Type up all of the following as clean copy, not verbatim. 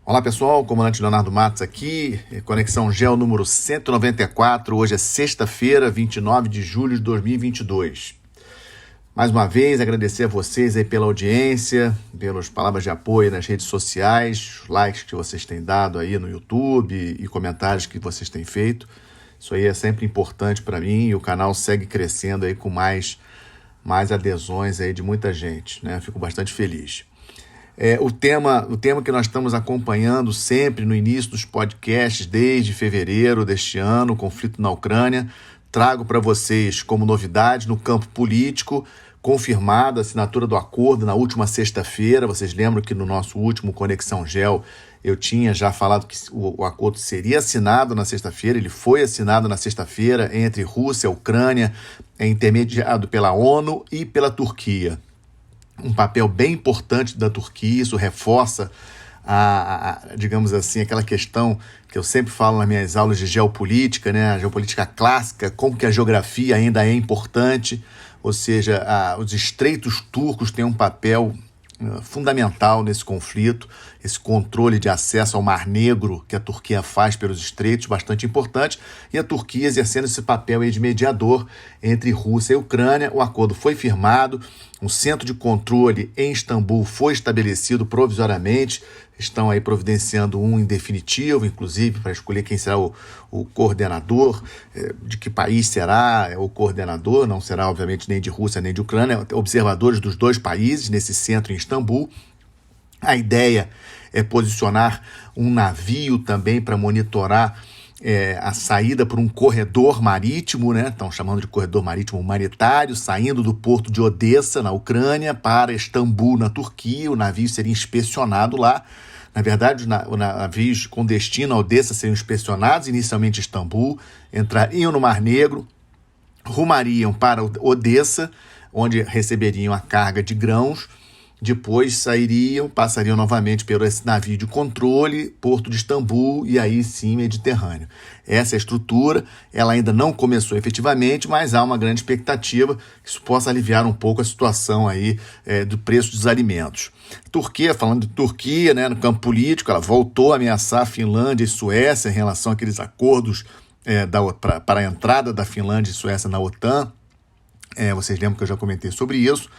Olá pessoal, comandante Leonardo Matos aqui, Conexão Geo número 194, hoje é sexta-feira, 29 de julho de 2022. Mais uma vez, agradecer a vocês aí pela audiência, pelas palavras de apoio nas redes sociais, os likes que vocês têm dado aí no YouTube e comentários que vocês têm feito. Isso aí é sempre importante para mim e o canal segue crescendo aí com mais adesões aí de muita gente, né? Fico bastante feliz. O tema que nós estamos acompanhando sempre no início dos podcasts, desde fevereiro deste ano, o conflito na Ucrânia. Trago para vocês como novidade no campo político, confirmada a assinatura do acordo na última sexta-feira. Vocês lembram que no nosso último Conexão Gel eu tinha já falado que o acordo seria assinado na sexta-feira. Ele foi assinado na sexta-feira entre Rússia e Ucrânia, intermediado pela ONU e pela Turquia. Um papel bem importante da Turquia, isso reforça, digamos assim, aquela questão que eu sempre falo nas minhas aulas de geopolítica, né? A geopolítica clássica, como que a geografia ainda é importante, ou seja, os estreitos turcos têm um papel fundamental nesse conflito, esse controle de acesso ao Mar Negro que a Turquia faz pelos estreitos, bastante importante, e a Turquia exercendo esse papel aí de mediador entre Rússia e Ucrânia. O acordo foi firmado, um centro de controle em Istambul foi estabelecido provisoriamente, estão aí providenciando um em definitivo, inclusive para escolher quem será o coordenador, de que país será o coordenador, não será obviamente nem de Rússia nem de Ucrânia, observadores dos dois países nesse centro em Istambul. A ideia é posicionar um navio também para monitorar a saída por um corredor marítimo, né? Estão chamando de corredor marítimo humanitário, saindo do porto de Odessa, na Ucrânia, para Istambul, na Turquia. O navio seria inspecionado lá. Na verdade, os navios com destino a Odessa seriam inspecionados inicialmente em Istambul, entrariam no Mar Negro, rumariam para Odessa, onde receberiam a carga de grãos. Depois passariam novamente pelo esse navio de controle, porto de Istambul e aí sim Mediterrâneo. Essa é a estrutura, ela ainda não começou efetivamente, mas há uma grande expectativa que isso possa aliviar um pouco a situação aí do preço dos alimentos. Turquia, falando de Turquia, né, no campo político, ela voltou a ameaçar a Finlândia e Suécia em relação àqueles acordos para a entrada da Finlândia e Suécia na OTAN. Vocês lembram que eu já comentei sobre isso.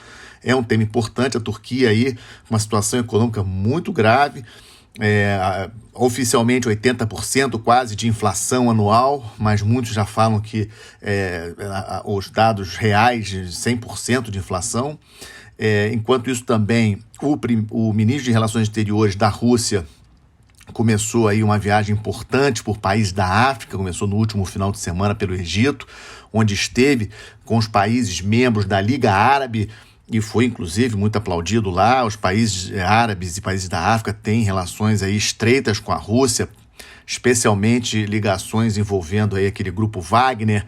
É um tema importante, a Turquia aí, uma situação econômica muito grave, oficialmente 80% quase de inflação anual, mas muitos já falam que os dados reais de 100% de inflação. Enquanto isso também, o ministro de Relações Exteriores da Rússia começou aí uma viagem importante por países da África, começou no último final de semana pelo Egito, onde esteve com os países membros da Liga Árabe, e foi inclusive muito aplaudido lá. Os países árabes e países da África têm relações aí estreitas com a Rússia, especialmente ligações envolvendo aí aquele grupo Wagner,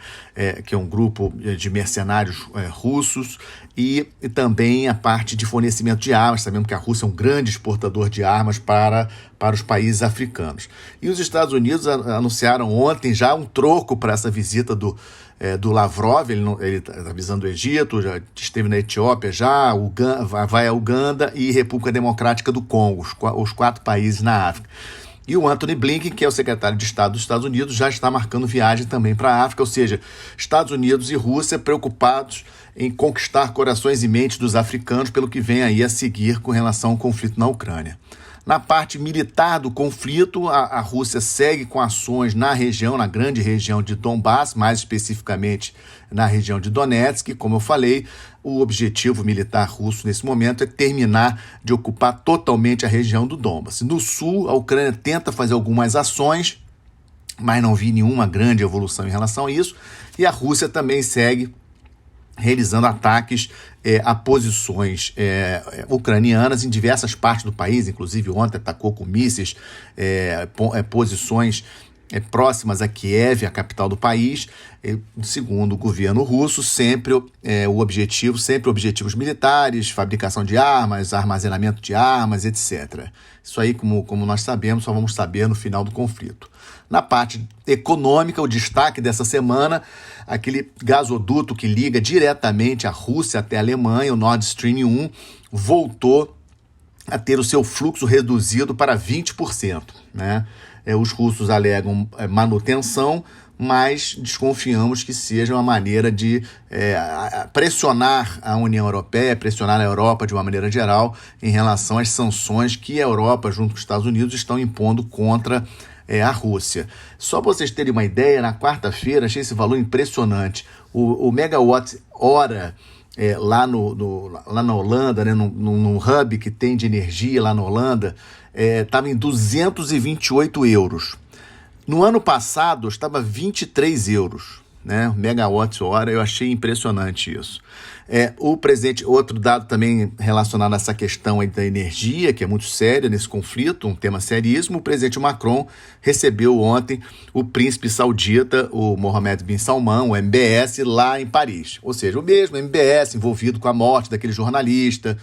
que é um grupo de mercenários russos, e também a parte de fornecimento de armas. Sabemos que a Rússia é um grande exportador de armas para os países africanos. E os Estados Unidos anunciaram ontem já um troco para essa visita do Lavrov. Ele está visando o Egito, já esteve na Etiópia, vai a Uganda e República Democrática do Congo, os 4 países na África. E o Antony Blinken, que é o secretário de Estado dos Estados Unidos, já está marcando viagem também para a África, ou seja, Estados Unidos e Rússia preocupados em conquistar corações e mentes dos africanos pelo que vem aí a seguir com relação ao conflito na Ucrânia. Na parte militar do conflito, a Rússia segue com ações na grande região de Donbass, mais especificamente na região de Donetsk. Como eu falei, o objetivo militar russo nesse momento é terminar de ocupar totalmente a região do Donbass. No sul, a Ucrânia tenta fazer algumas ações, mas não vi nenhuma grande evolução em relação a isso. E a Rússia também segue realizando ataques a posições ucranianas em diversas partes do país, inclusive ontem atacou com mísseis posições próximas a Kiev, a capital do país. Segundo o governo russo, sempre objetivos militares, fabricação de armas, armazenamento de armas, etc. Isso aí, como nós sabemos, só vamos saber no final do conflito. Na parte econômica, o destaque dessa semana, aquele gasoduto que liga diretamente a Rússia até a Alemanha, o Nord Stream 1, voltou a ter o seu fluxo reduzido para 20%, né? Os russos alegam manutenção, mas desconfiamos que seja uma maneira de pressionar a União Europeia, pressionar a Europa de uma maneira geral em relação às sanções que a Europa, junto com os Estados Unidos, estão impondo contra a Rússia. Só para vocês terem uma ideia, na quarta-feira, achei esse valor impressionante. O megawatt-hora lá na Holanda, né, no hub que tem de energia lá na Holanda, estava em 228 euros. No ano passado estava 23 euros, né, megawatt-hora. Eu achei impressionante isso. O presidente, outro dado também relacionado a essa questão aí da energia, que é muito séria nesse conflito, um tema seríssimo. O presidente Macron recebeu ontem o príncipe saudita, o Mohammed bin Salman, o MBS, lá em Paris. Ou seja, o mesmo MBS envolvido com a morte daquele jornalista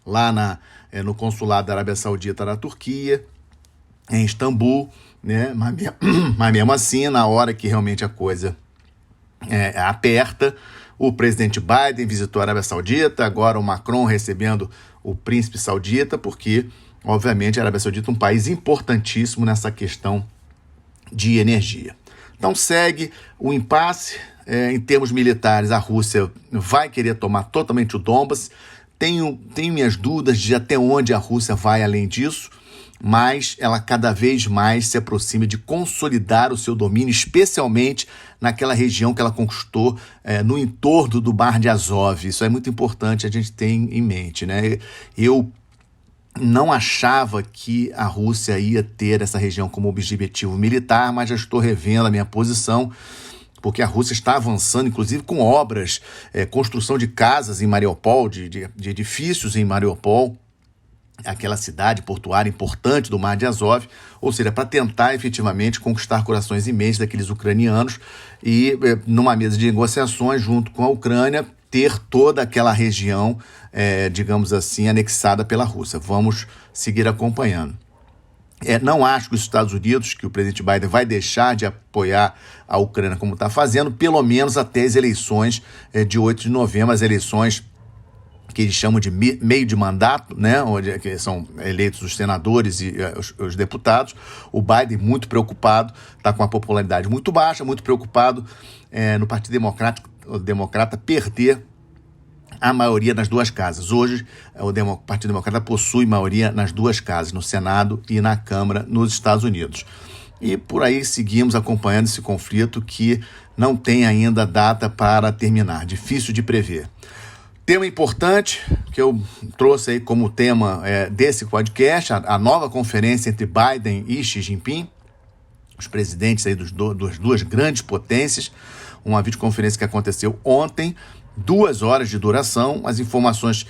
lá no consulado da Arábia Saudita na Turquia, em Istambul, né? Mas mesmo assim, na hora que realmente a coisa aperta, o presidente Biden visitou a Arábia Saudita, agora o Macron recebendo o príncipe saudita, porque, obviamente, a Arábia Saudita é um país importantíssimo nessa questão de energia. Então segue o impasse. Em termos militares, a Rússia vai querer tomar totalmente o Donbas. Tenho minhas dúvidas de até onde a Rússia vai além disso, mas ela cada vez mais se aproxima de consolidar o seu domínio, especialmente naquela região que ela conquistou no entorno do Mar de Azov. Isso é muito importante a gente ter em mente, né? Eu não achava que a Rússia ia ter essa região como objetivo militar, mas já estou revendo a minha posição, porque a Rússia está avançando, inclusive com obras, construção de casas em Mariupol, de edifícios em Mariupol, aquela cidade portuária importante do Mar de Azov, ou seja, para tentar efetivamente conquistar corações e mentes daqueles ucranianos e, numa mesa de negociações junto com a Ucrânia, ter toda aquela região, digamos assim, anexada pela Rússia. Vamos seguir acompanhando. Não acho que os Estados Unidos, que o presidente Biden vai deixar de apoiar a Ucrânia como está fazendo, pelo menos até as eleições de 8 de novembro, as eleições que eles chamam de meio de mandato, né, onde são eleitos os senadores e os deputados. O Biden muito preocupado, está com a popularidade muito baixa, muito preocupado no Partido Democrata perder a maioria nas duas casas. Hoje, o Partido Democrata possui maioria nas duas casas, no Senado e na Câmara, nos Estados Unidos. E por aí seguimos acompanhando esse conflito que não tem ainda data para terminar, difícil de prever. Tema importante que eu trouxe aí como tema desse podcast, a nova conferência entre Biden e Xi Jinping, os presidentes aí das duas grandes potências, uma videoconferência que aconteceu ontem, 2 horas de duração. As informações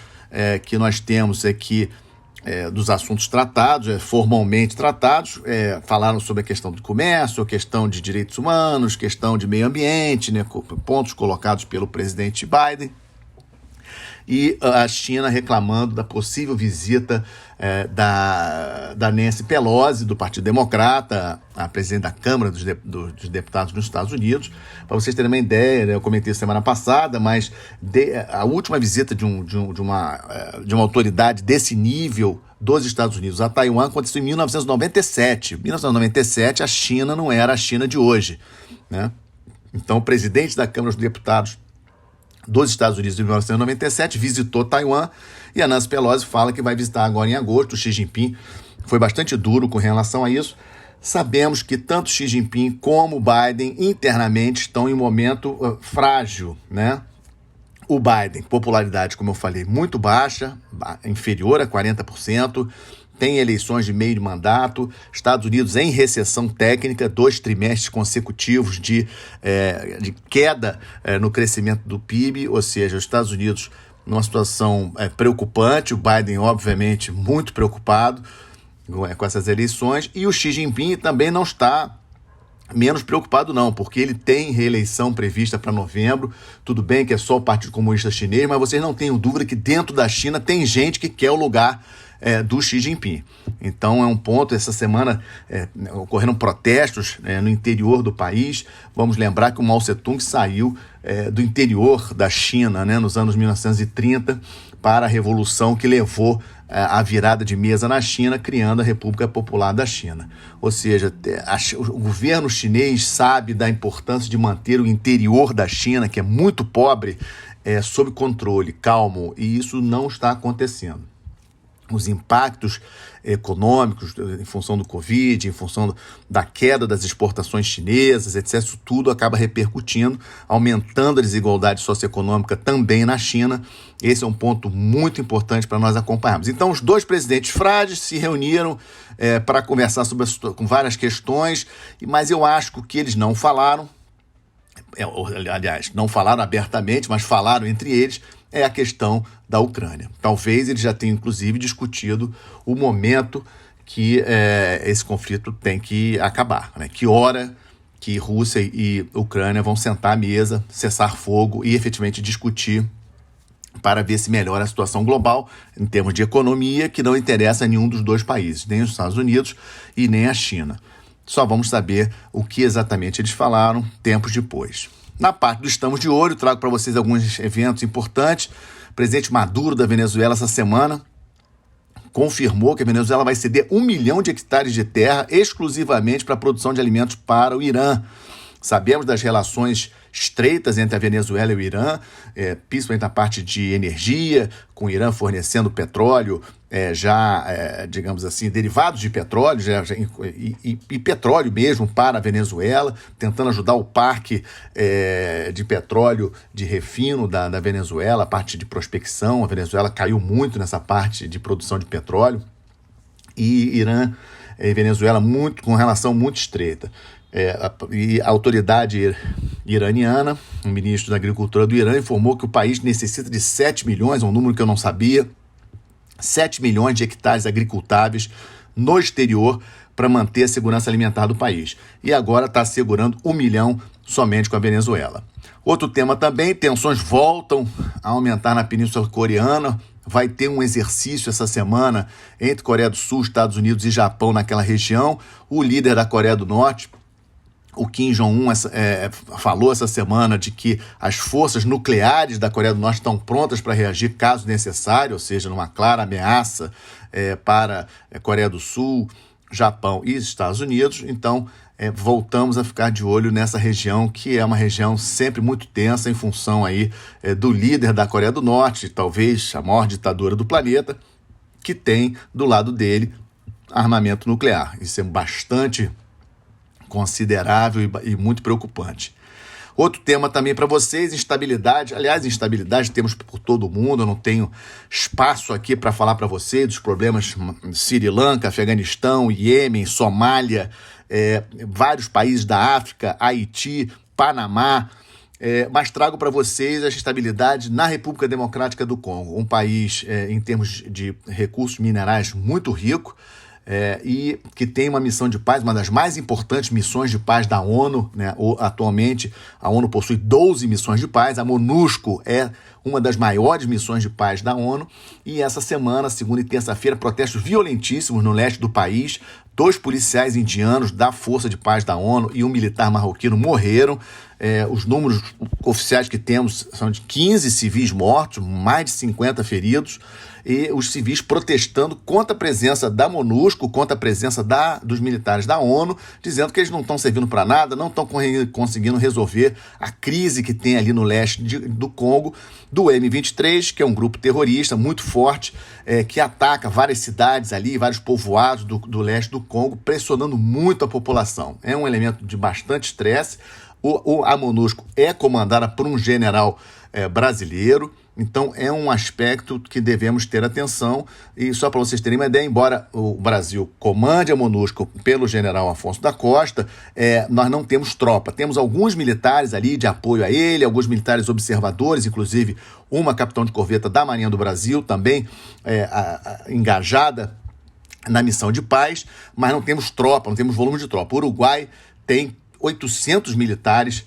que nós temos é que dos assuntos tratados, formalmente tratados, falaram sobre a questão do comércio, a questão de direitos humanos, questão de meio ambiente, né, pontos colocados pelo presidente Biden. E a China reclamando da possível visita da Nancy Pelosi, do Partido Democrata, a presidente da Câmara dos Deputados nos Estados Unidos. Para vocês terem uma ideia, né, eu comentei semana passada, mas a última visita de uma autoridade desse nível dos Estados Unidos a Taiwan aconteceu em 1997. Em 1997, a China não era a China de hoje, né? Então, o presidente da Câmara dos Deputados dos Estados Unidos em 1997 visitou Taiwan, e a Nancy Pelosi fala que vai visitar agora em agosto. O Xi Jinping foi bastante duro com relação a isso. Sabemos que tanto Xi Jinping como Biden internamente estão em um momento frágil, né? O Biden, popularidade, como eu falei, muito baixa, inferior a 40%, tem eleições de meio de mandato, Estados Unidos em recessão técnica, 2 trimestres consecutivos de queda no crescimento do PIB, ou seja, os Estados Unidos numa situação preocupante, o Biden, obviamente, muito preocupado com essas eleições, e o Xi Jinping também não está menos preocupado não, porque ele tem reeleição prevista para novembro. Tudo bem que é só o Partido Comunista Chinês, mas vocês não tenham dúvida que dentro da China tem gente que quer o lugar do Xi Jinping. Então é um ponto. Essa semana ocorreram protestos no interior do país. Vamos lembrar que o Mao Tse-tung saiu do interior da China, né, nos anos 1930 para a revolução que levou a virada de mesa na China, criando a República Popular da China. Ou seja, o governo chinês sabe da importância de manter o interior da China, que é muito pobre, sob controle, calmo, e isso não está acontecendo. Os impactos econômicos em função do Covid, em função da queda das exportações chinesas, etc., isso tudo acaba repercutindo, aumentando a desigualdade socioeconômica também na China. Esse é um ponto muito importante para nós acompanharmos. Então, os dois presidentes frágeis se reuniram para conversar com várias questões, mas eu acho que o que eles não falaram, aliás, não falaram abertamente, mas falaram entre eles, é a questão da Ucrânia. Talvez eles já tenham, inclusive, discutido o momento que esse conflito tem que acabar, né? Que hora que Rússia e Ucrânia vão sentar à mesa, cessar fogo e efetivamente discutir para ver se melhora a situação global em termos de economia, que não interessa a nenhum dos dois países, nem os Estados Unidos e nem a China. Só vamos saber o que exatamente eles falaram tempos depois. Na parte do Estamos de Olho, trago para vocês alguns eventos importantes. O presidente Maduro da Venezuela, essa semana, confirmou que a Venezuela vai ceder 1 milhão de hectares de terra exclusivamente para a produção de alimentos para o Irã. Sabemos das relações estreitas entre a Venezuela e o Irã, principalmente na parte de energia, com o Irã fornecendo petróleo, digamos assim, derivados de petróleo e petróleo mesmo para a Venezuela, tentando ajudar o parque de petróleo de refino da Venezuela, a parte de prospecção. A Venezuela caiu muito nessa parte de produção de petróleo, e Irã e Venezuela com relação muito estreita. E a autoridade iraniana, o ministro da Agricultura do Irã, informou que o país necessita de 7 milhões, um número que eu não sabia, 7 milhões de hectares agricultáveis no exterior para manter a segurança alimentar do país. E agora está assegurando 1 milhão somente com a Venezuela. Outro tema também, tensões voltam a aumentar na Península Coreana. Vai ter um exercício essa semana entre Coreia do Sul, Estados Unidos e Japão naquela região. O líder da Coreia do Norte, o Kim Jong-un, falou essa semana de que as forças nucleares da Coreia do Norte estão prontas para reagir caso necessário, ou seja, numa clara ameaça para a Coreia do Sul, Japão e Estados Unidos. Então, voltamos a ficar de olho nessa região, que é uma região sempre muito tensa em função aí, do líder da Coreia do Norte, talvez a maior ditadura do planeta, que tem do lado dele armamento nuclear. Isso é bastante considerável e muito preocupante. Outro tema também para vocês, instabilidade. Aliás, instabilidade temos por todo o mundo. Eu não tenho espaço aqui para falar para vocês dos problemas de Sri Lanka, Afeganistão, Iêmen, Somália, vários países da África, Haiti, Panamá, mas trago para vocês a instabilidade na República Democrática do Congo, um país em termos de recursos minerais muito rico, e que tem uma missão de paz, uma das mais importantes missões de paz da ONU, né? Atualmente a ONU possui 12 missões de paz, a MONUSCO é uma das maiores missões de paz da ONU, e essa semana, segunda e terça-feira, protestos violentíssimos no leste do país. 2 policiais indianos da Força de Paz da ONU e um militar marroquino morreram. Os números oficiais que temos são de 15 civis mortos, mais de 50 feridos, e os civis protestando contra a presença da MONUSCO, contra a presença dos militares da ONU, dizendo que eles não estão servindo para nada, não estão conseguindo resolver a crise que tem ali no leste do Congo, do M23, que é um grupo terrorista muito forte, que ataca várias cidades ali, vários povoados do leste do Congo, pressionando muito a população. É um elemento de bastante estresse. A MONUSCO é comandada por um general brasileiro, então é um aspecto que devemos ter atenção. E só para vocês terem uma ideia, embora o Brasil comande a MONUSCO pelo general Afonso da Costa, nós não temos tropa. Temos alguns militares ali de apoio a ele, alguns militares observadores, inclusive uma capitão de corveta da Marinha do Brasil, também engajada na missão de paz, mas não temos tropa, não temos volume de tropa. O Uruguai tem 800 militares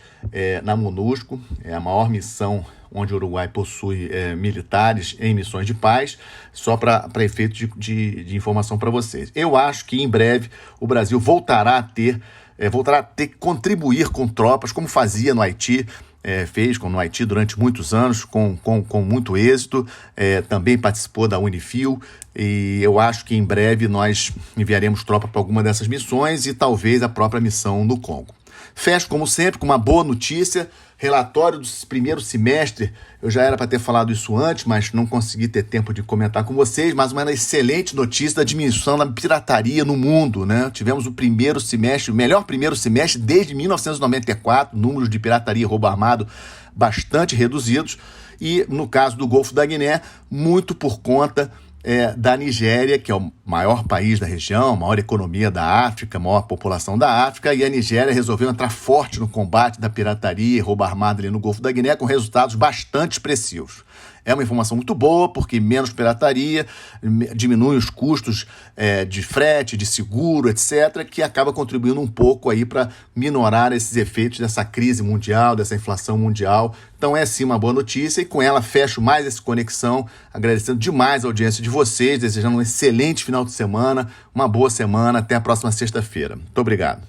na MONUSCO, é a maior missão onde o Uruguai possui militares em missões de paz, só para efeito de informação para vocês. Eu acho que em breve o Brasil voltará a ter que contribuir com tropas, como fazia no Haiti, fez no Haiti durante muitos anos, com muito êxito, também participou da Unifil, e eu acho que em breve nós enviaremos tropa para alguma dessas missões e talvez a própria missão no Congo. Fecho, como sempre, com uma boa notícia, relatório do primeiro semestre. Eu já era para ter falado isso antes, mas não consegui ter tempo de comentar com vocês, mas uma excelente notícia da diminuição da pirataria no mundo, né? Tivemos o primeiro semestre, o melhor primeiro semestre desde 1994, números de pirataria e roubo armado bastante reduzidos, e no caso do Golfo da Guiné, muito por conta da Nigéria, que é o maior país da região, a maior economia da África, a maior população da África, e a Nigéria resolveu entrar forte no combate da pirataria e roubo armado ali no Golfo da Guiné, com resultados bastante expressivos. É uma informação muito boa, porque menos pirataria, diminui os custos de frete, de seguro, etc., que acaba contribuindo um pouco aí para minorar esses efeitos dessa crise mundial, dessa inflação mundial. Então é sim uma boa notícia, e com ela fecho mais essa conexão, agradecendo demais a audiência de vocês, desejando um excelente final de semana, uma boa semana, até a próxima sexta-feira. Muito obrigado.